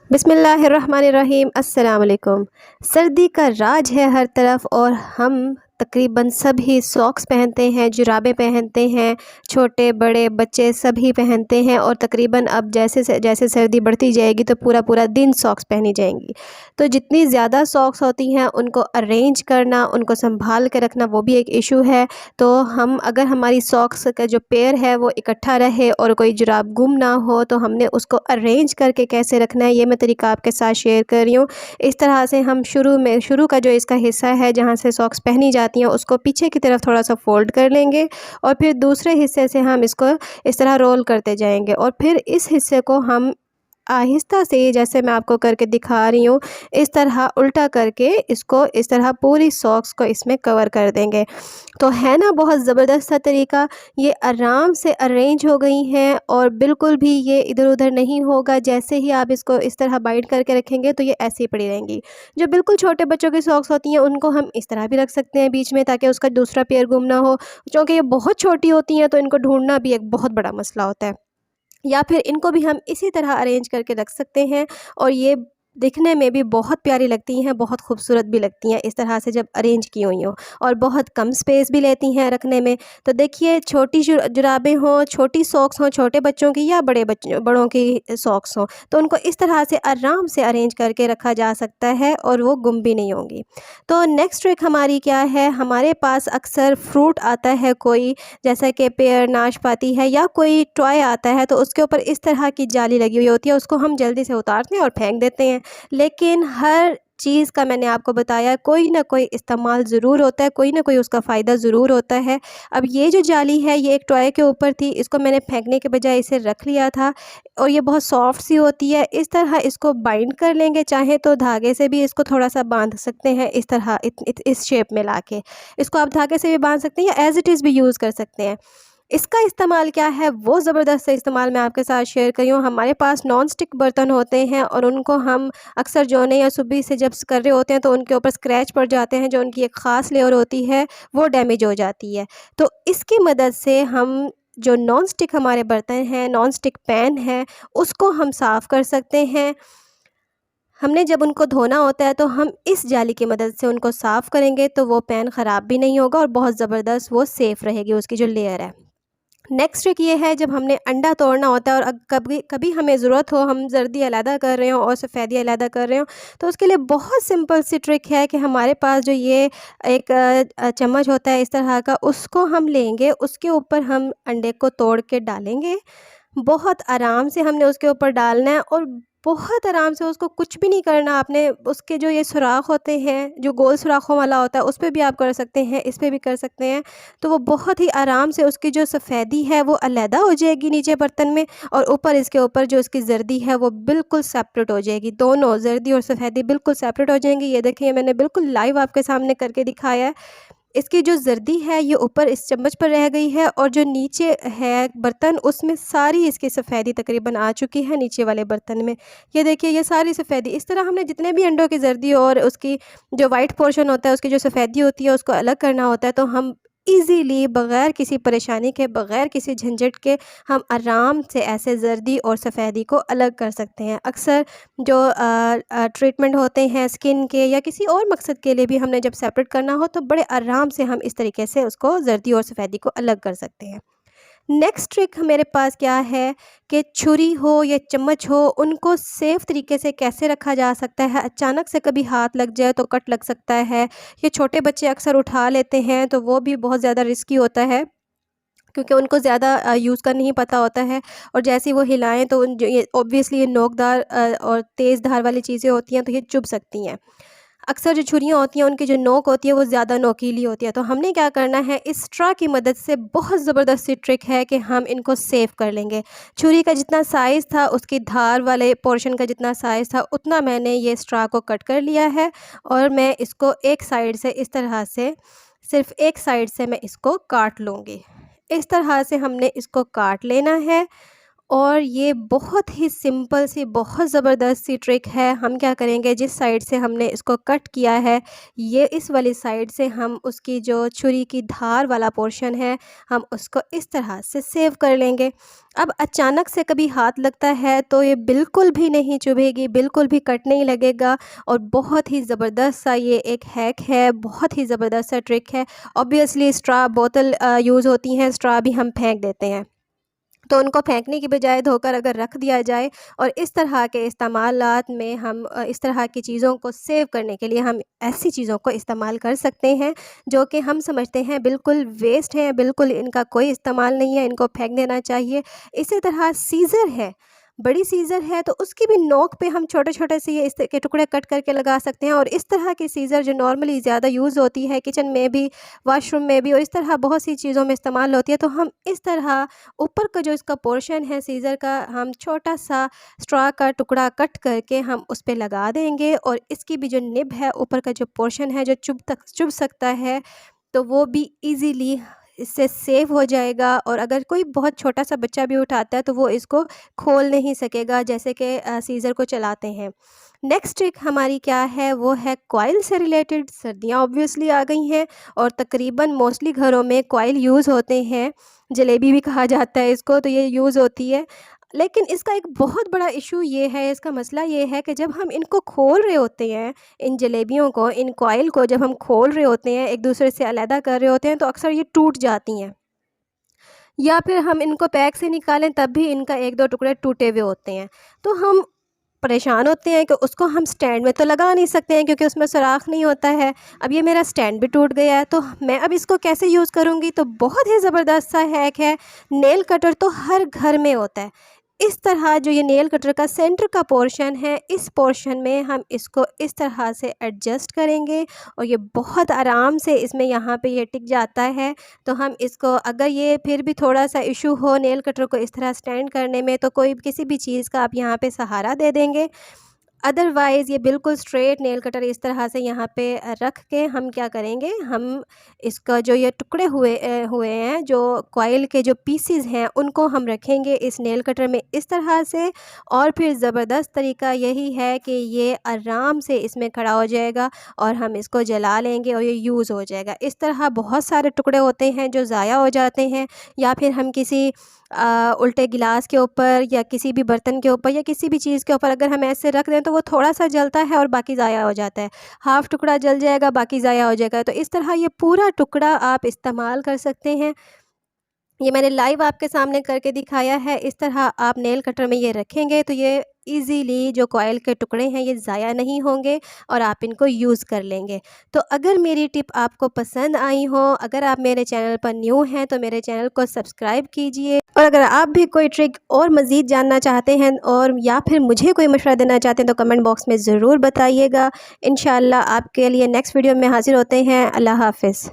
बिस्मिल्लाहिर्रहमानिर्रहीम अस्सलाम वालेकुम। सर्दी का राज है हर तरफ और हम तकरीबन सभी सॉक्स पहनते हैं, जुराबें पहनते हैं, छोटे बड़े बच्चे सभी पहनते हैं और तकरीबन अब जैसे सर्दी बढ़ती जाएगी तो पूरा पूरा दिन सॉक्स पहनी जाएंगी। तो जितनी ज़्यादा सॉक्स होती हैं उनको अरेंज करना, उनको संभाल के रखना वो भी एक इशू है। तो हम अगर हमारी सॉक्स का जो पेयर है वो इकट्ठा रहे और कोई जुराब गुम ना हो तो हमने उसको अरेंज करके कैसे रखना है ये मैं तरीका आपके साथ शेयर कर रही हूँ। इस तरह से हम शुरू का जो इसका हिस्सा है जहाँ से सॉक्स पहनी जाती हैं उसको पीछे की तरफ थोड़ा सा फोल्ड कर लेंगे और फिर दूसरे हिस्से से हम इसको इस तरह रोल करते जाएंगे और फिर इस हिस्से को हम आहिस्ता से, जैसे मैं आपको करके दिखा रही हूँ, इस तरह उल्टा करके इसको इस तरह पूरी सॉक्स को इसमें कवर कर देंगे। तो है ना बहुत ज़बरदस्त सा तरीका। ये आराम से अरेंज हो गई हैं और बिल्कुल भी ये इधर उधर नहीं होगा। जैसे ही आप इसको इस तरह बाइंड करके रखेंगे तो ये ऐसे ही पड़ी रहेंगी। जो बिल्कुल छोटे बच्चों की सॉक्स होती हैं उनको हम इस तरह भी रख सकते हैं बीच में, ताकि उसका दूसरा पेयर गुम ना हो। क्योंकि ये बहुत छोटी होती हैं तो इनको ढूंढना भी एक बहुत बड़ा मसला होता है। या फिर इनको भी हम इसी तरह अरेंज करके रख सकते हैं और ये दिखने में भी बहुत प्यारी लगती हैं, बहुत खूबसूरत भी लगती हैं इस तरह से जब अरेंज की हुई हों, और बहुत कम स्पेस भी लेती हैं रखने में। तो देखिए, छोटी जुराबें हों, छोटी सॉक्स हों, छोटे बच्चों की या बड़ों की सॉक्स हों, तो उनको इस तरह से आराम से अरेंज करके रखा जा सकता है और वो गुम भी नहीं होंगी। तो नेक्स्ट ट्रिक हमारी क्या है, हमारे पास अक्सर फ्रूट आता है कोई, जैसा कि पेयर, नाशपाती है या कोई टॉय आता है, तो उसके ऊपर इस तरह की जाली लगी हुई होती है, उसको हम जल्दी से उतारते हैं और फेंक देते हैं। लेकिन हर चीज़ का मैंने आपको बताया कोई ना कोई इस्तेमाल ज़रूर होता है, कोई ना कोई उसका फ़ायदा ज़रूर होता है। अब ये जो जाली है ये एक टॉय के ऊपर थी, इसको मैंने फेंकने के बजाय इसे रख लिया था और ये बहुत सॉफ्ट सी होती है। इस तरह इसको बाइंड कर लेंगे, चाहे तो धागे से भी इसको थोड़ा सा बांध सकते हैं इस तरह इस शेप में लाके। इसको आप धागे से भी बांध सकते हैं या एज़ इट इज़ भी यूज़ कर सकते हैं। इसका इस्तेमाल क्या है, वो ज़बरदस्त इस्तेमाल मैं आपके साथ शेयर कर रही हूँ। हमारे पास नॉन स्टिक बर्तन होते हैं और उनको हम अक्सर जोने या सुबी से जब कर रहे होते हैं तो उनके ऊपर स्क्रैच पड़ जाते हैं, जो उनकी एक ख़ास लेयर होती है वो डैमेज हो जाती है। तो इसकी मदद से हम जो नॉन स्टिक हमारे बर्तन हैं, नॉन स्टिक पैन है, उसको हम साफ़ कर सकते हैं। हमने जब उनको धोना होता है तो हम इस जाली की मदद से उनको साफ़ करेंगे तो वो पैन ख़राब भी नहीं होगा और बहुत ज़बरदस्त वो सेफ़ रहेगी उसकी जो लेयर है। नेक्स्ट ट्रिक ये है, जब हमने अंडा तोड़ना होता है और कभी कभी हमें ज़रूरत हो, हम जर्दी अलहदा कर रहे हो और सफ़ेदी अलहदा कर रहे हो, तो उसके लिए बहुत सिंपल सी ट्रिक है कि हमारे पास जो ये एक चम्मच होता है इस तरह का, उसको हम लेंगे, उसके ऊपर हम अंडे को तोड़ के डालेंगे। बहुत आराम से हमने उसके ऊपर डालना है और बहुत आराम से, उसको कुछ भी नहीं करना आपने। उसके जो ये सुराख होते हैं, जो गोल सुराखों वाला होता है, उस पे भी आप कर सकते हैं, इस पे भी कर सकते हैं। तो वो बहुत ही आराम से उसकी जो सफ़ेदी है वो अलहदा हो जाएगी नीचे बर्तन में, और ऊपर इसके ऊपर जो उसकी जर्दी है वो बिल्कुल सेपरेट हो जाएगी। दोनों जर्दी और सफ़ेदी बिल्कुल सेपरेट हो जाएंगी। ये देखिए, मैंने बिल्कुल लाइव आपके सामने करके दिखाया है। इसकी जो जर्दी है ये ऊपर इस चम्मच पर रह गई है और जो नीचे है बर्तन उसमें सारी इसकी सफ़ेदी तकरीबन आ चुकी है नीचे वाले बर्तन में। ये देखिए, ये सारी सफ़ेदी, इस तरह हमने जितने भी अंडों की जर्दी और उसकी जो वाइट पोर्शन होता है, उसकी जो सफ़ेदी होती है, उसको अलग करना होता है। तो हम ईज़िली, बग़ैर किसी परेशानी के, बग़ैर किसी झंझट के, हम आराम से ऐसे जर्दी और सफ़ेदी को अलग कर सकते हैं। अक्सर जो ट्रीटमेंट होते हैं स्किन के या किसी और मकसद के लिए भी हमने जब सेपरेट करना हो तो बड़े आराम से हम इस तरीके से उसको जर्दी और सफ़ेदी को अलग कर सकते हैं। नेक्स्ट ट्रिक मेरे पास क्या है कि छुरी हो या चम्मच हो, उनको सेफ़ तरीके से कैसे रखा जा सकता है। अचानक से कभी हाथ लग जाए तो कट लग सकता है। ये छोटे बच्चे अक्सर उठा लेते हैं तो वो भी बहुत ज़्यादा रिस्की होता है, क्योंकि उनको ज़्यादा यूज़ का नहीं पता होता है और जैसे ही वो हिलाएँ तो उन जो ये ऑब्वियसली ये नोकदार और तेज़ धार वाली चीज़ें होती हैं तो ये चुभ सकती हैं। अक्सर जो छुरियाँ होती हैं उनकी जो नोक होती है वो ज़्यादा नोकीली होती है। तो हमने क्या करना है, इस स्ट्रॉ की मदद से बहुत ज़बरदस्त सी ट्रिक है कि हम इनको सेव कर लेंगे। छुरी का जितना साइज़ था, उसकी धार वाले पोर्शन का जितना साइज़ था, उतना मैंने ये स्ट्रॉ को कट कर लिया है और मैं इसको एक साइड से इस तरह से, सिर्फ़ एक साइड से मैं इसको काट लूँगी। इस तरह से हमने इसको काट लेना है और ये बहुत ही सिंपल सी बहुत ज़बरदस्त सी ट्रिक है। हम क्या करेंगे, जिस साइड से हमने इसको कट किया है, ये इस वाली साइड से हम उसकी जो छुरी की धार वाला पोर्शन है, हम उसको इस तरह से सेव कर लेंगे। अब अचानक से कभी हाथ लगता है तो ये बिल्कुल भी नहीं चुभेगी, बिल्कुल भी कट नहीं लगेगा और बहुत ही ज़बरदस्त सा ये एक हैक है, बहुत ही ज़बरदस्त सा ट्रिक है। ऑब्वियसली स्ट्रॉ बोतल यूज़ होती हैं, स्ट्रॉ भी हम फेंक देते हैं, तो उनको फेंकने की बजाय धोकर अगर रख दिया जाए और इस तरह के इस्तेमालात में हम इस तरह की चीज़ों को सेव करने के लिए हम ऐसी चीज़ों को इस्तेमाल कर सकते हैं जो कि हम समझते हैं बिल्कुल वेस्ट हैं, बिल्कुल इनका कोई इस्तेमाल नहीं है, इनको फेंक देना चाहिए। इसी तरह सीज़र है, बड़ी सीज़र है तो उसकी भी नोक पे हम छोटे-छोटे से ये इस के टुकड़े कट करके लगा सकते हैं और इस तरह की सीज़र जो नॉर्मली ज़्यादा यूज़ होती है किचन में भी, वॉशरूम में भी और इस तरह बहुत सी चीज़ों में इस्तेमाल होती है, तो हम इस तरह ऊपर का जो इसका पोर्शन है सीज़र का, हम छोटा-सा स्ट्रॉ का टुकड़ा कट करके हम उस पे लगा देंगे और इसकी भी जो निब है, ऊपर का जो पोर्शन है जो चुभ सकता है, तो वो भी ईज़िली इससे सेव हो जाएगा और अगर कोई बहुत छोटा-सा बच्चा भी उठाता है तो वो इसको खोल नहीं सकेगा, जैसे कि सीज़र को चलाते हैं। नेक्स्ट ट्रिक हमारी क्या है, वो है कॉइल से रिलेटेड। सर्दियाँ ऑब्वियसली आ गई हैं और तकरीबन मोस्टली घरों में कॉइल यूज़ होते हैं, जलेबी भी कहा जाता है इसको, तो ये यूज़ होती है। लेकिन इसका एक बहुत बड़ा इशू ये है, इसका मसला ये है कि जब हम इनको खोल रहे होते हैं, इन जलेबियों को, इन कॉइल को जब हम खोल रहे होते हैं, एक दूसरे से अलहदा कर रहे होते हैं, तो अक्सर ये टूट जाती हैं या फिर हम इनको पैक से निकालें तब भी इनका 1-2 टुकड़े टूटे हुए होते हैं। तो हम परेशान होते हैं कि उसको हम स्टैंड में तो लगा नहीं सकते हैं क्योंकि उसमें सुराख नहीं होता है। अब ये मेरा स्टैंड भी टूट गया है, तो मैं अब इसको कैसे यूज़ करूँगी? तो बहुत ही ज़बरदस्त सा हैक है। नेल कटर तो हर घर में होता है। इस तरह जो ये नेल कटर का सेंटर का पोर्शन है, इस पोर्शन में हम इसको इस तरह से एडजस्ट करेंगे और ये बहुत आराम से इसमें यहाँ पे ये टिक जाता है। तो हम इसको, अगर ये फिर भी थोड़ा-सा इशू हो नेल कटर को इस तरह स्टैंड करने में, तो कोई किसी भी चीज़ का आप यहाँ पे सहारा दे देंगे। अदरवाइज़ ये बिल्कुल स्ट्रेट नेल कटर इस तरह से यहाँ पे रख के हम क्या करेंगे, हम इसका जो ये टुकड़े हुए हैं, जो कॉइल के जो पीसेस हैं, उनको हम रखेंगे इस नेल कटर में इस तरह से और फिर ज़बरदस्त तरीका यही है कि ये आराम से इसमें खड़ा हो जाएगा और हम इसको जला लेंगे और ये यूज़ हो जाएगा। इस तरह बहुत सारे टुकड़े होते हैं जो ज़ाया हो जाते हैं या फिर हम किसी उल्टे गिलास के ऊपर या किसी भी बर्तन के ऊपर या किसी भी चीज़ के ऊपर अगर हम ऐसे रख दें तो वो थोड़ा-सा जलता है और बाकी ज़ाया हो जाता है। हाफ़ टुकड़ा जल जाएगा, बाकी ज़ाया हो जाएगा। तो इस तरह ये पूरा टुकड़ा आप इस्तेमाल कर सकते हैं। ये मैंने लाइव आपके सामने करके दिखाया है। इस तरह आप नेल कटर में ये रखेंगे तो ये ईज़िली जो कॉइल के टुकड़े हैं ये ज़ाया नहीं होंगे और आप इनको यूज़ कर लेंगे। तो अगर मेरी टिप आपको पसंद आई हो, अगर आप मेरे चैनल पर न्यू हैं तो मेरे चैनल को सब्सक्राइब कीजिए और अगर आप भी कोई ट्रिक और मज़ीद जानना चाहते हैं और या फिर मुझे कोई मशवरा देना चाहते हैं तो कमेंट बॉक्स में ज़रूर बताइएगा। इंशाअल्लाह आपके लिए नेक्स्ट वीडियो में हाज़िर होते हैं। अल्लाह हाफ़िज़।